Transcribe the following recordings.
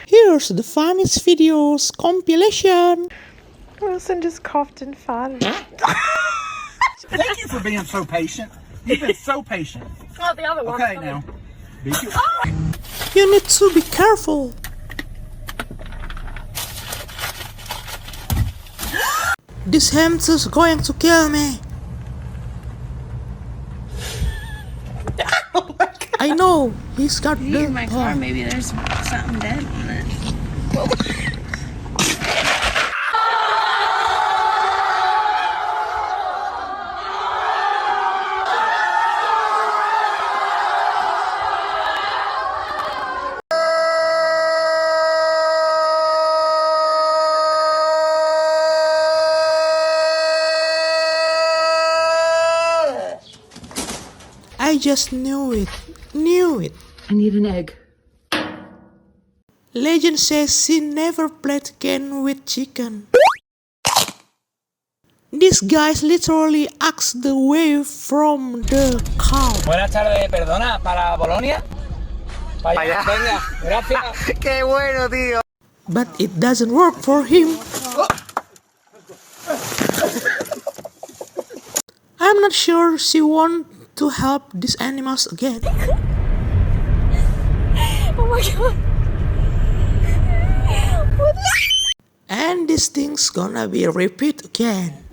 Here's the funniest videos compilation. Wilson just coughed and farted. Thank you for being so patient. You've been so patient. Oh, the other one. Okay, now. You need to be careful. This hamster's going to kill me. I know, he's got the in my car, maybe there's something dead on it. I just knew it. I need an egg. Legend says she never played again with chicken. This guy's literally asked the way from the cow. Buenas tardes, perdona, ¿para Bolonia? Vaya. Venga, gracias. Qué bueno, tío. But it doesn't work for him. I'm not sure she wants to help these animals again. Oh my god. And this thing's gonna be repeat again.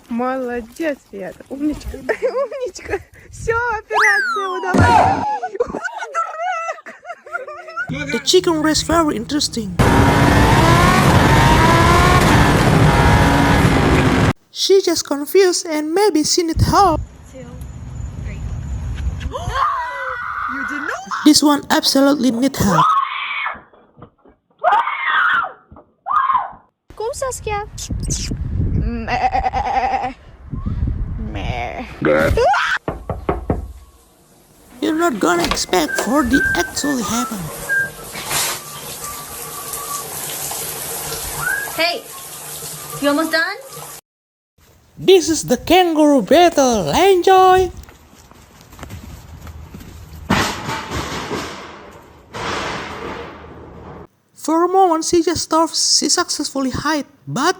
Молодец, Света. Умничка. Умничка. Все, операция удалась. The chicken race very interesting. She just confused and maybe she need help. 2, 3. You did not. This one absolutely need help. Go, Saskia. You're not gonna expect for the actually happen. Hey, you almost done? This is the kangaroo battle. Enjoy! For a moment, she just thought she successfully hid, but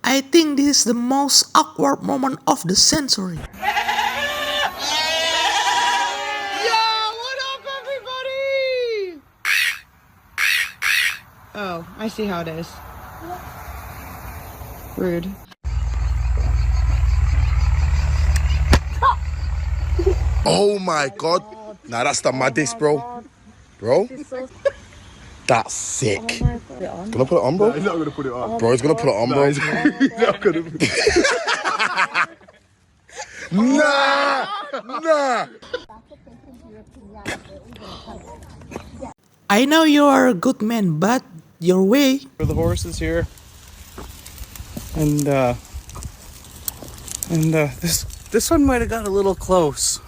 I think this is the most awkward moment of the century. Oh, I see how it is. Rude. Oh my god. Nah, that's the maddest, bro. Bro? That's sick. Gonna put it on, bro? He's not gonna put it on. Bro, he's gonna put it on, bro. He's not gonna put it on. Nah! I know you are a good man, but your way. For the horses here. And this one might have got a little close.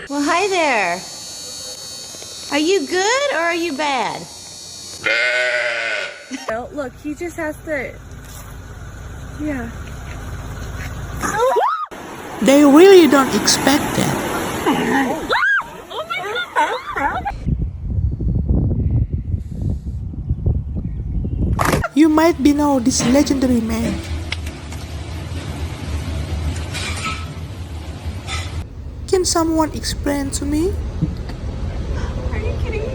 Well, hi there. Are you good or are you bad? No, look, he just has to. Yeah. They really don't expect that. You might be know this legendary man. Can someone explain to me? Are you kidding me?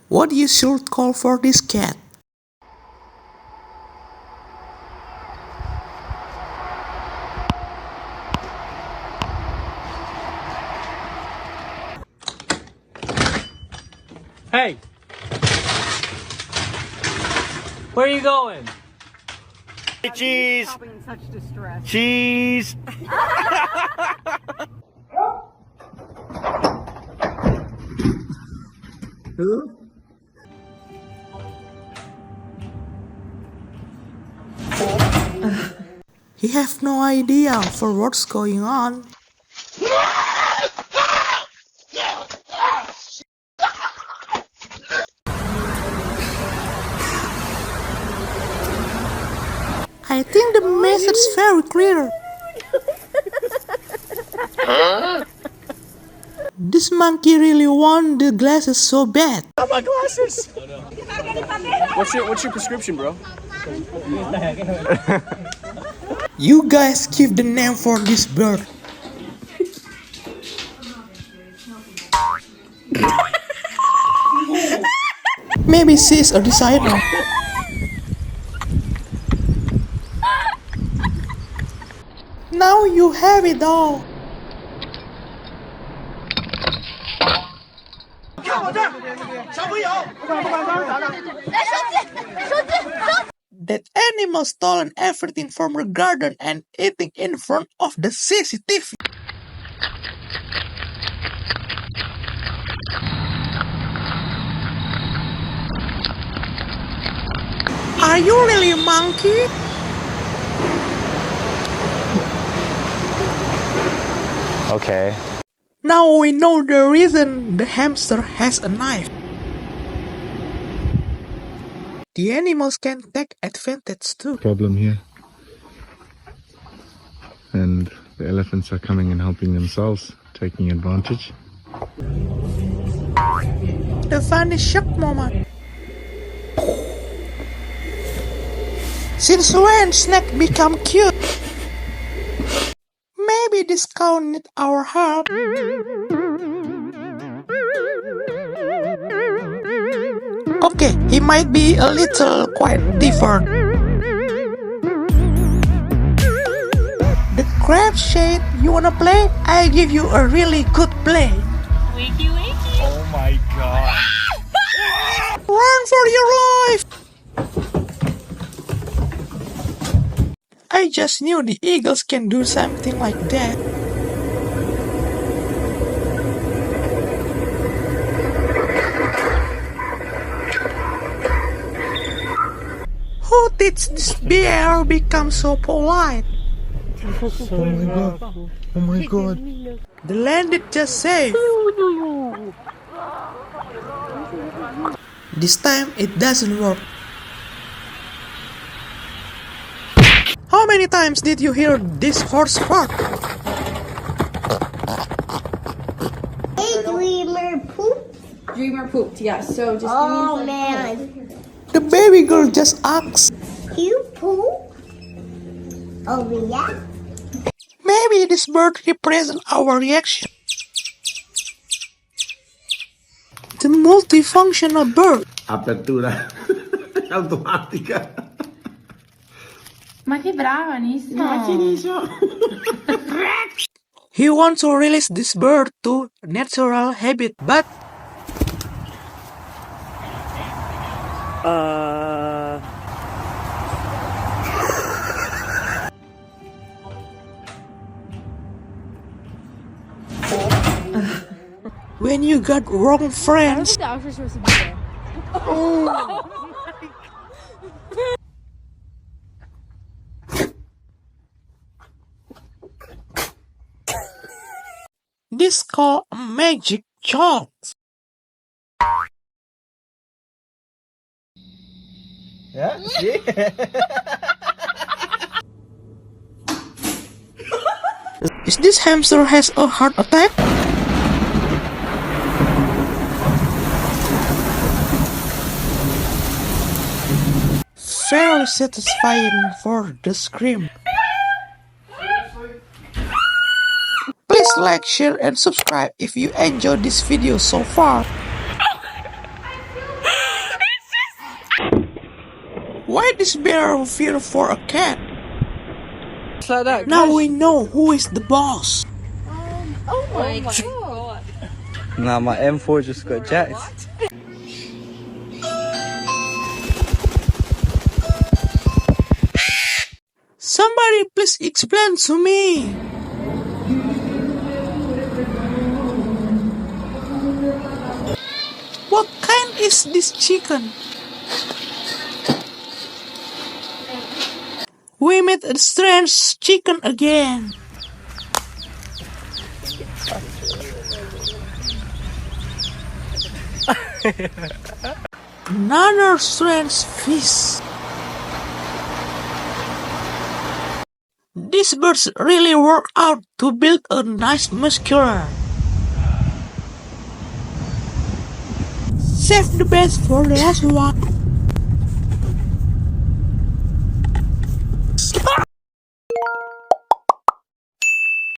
What you should call for this cat? Hey! Where are you going? Cheese! In such distress. Cheese! He have no idea for what's going on. I think the message is very clear. This monkey really want the glasses so bad. My glasses. What's your prescription, bro? You guys give the name for this bird. Maybe she's a designer. Now you have it all. That animal stolen everything from the garden and eating in front of the CCTV. Are you really a monkey? Okay. Now we know the reason the hamster has a knife. The animals can take advantage too. Problem here. And the elephants are coming and helping themselves, taking advantage. The funny shock moment. Since when snake become cute? Maybe this cow need our help. Okay, he might be a little quite different. The crab shade, you wanna play? I give you a really good play. Oh my god. Run for your life! I just knew the eagles can do something like that. Who teach this bear become so polite? Oh my god. The landed just safe. This time it doesn't work. How many times did you hear this horse bark? Hey, Dreamer poop. Dreamer pooped, yes. So just Oh man, The baby girl just asked. you poop? Oh yeah. Maybe this bird represents our reaction. The multifunctional bird. Apertura automática. Ma che bravissimo! He wants to release this bird to natural habit, but when you got wrong friends, this called a magic shot. Yeah, see? Is this hamster has a heart attack? Very satisfying for the scream. Please like, share, and subscribe if you enjoyed this video so far. Why this bear fear for a cat? Like that. Now we know who is the boss. oh my god. Nah, my M4 just got jacked. Somebody please explain to me. What kind is this chicken? We meet a strange chicken again. Another strange fish. These birds really work out to build a nice muscular. Save the best for the last one.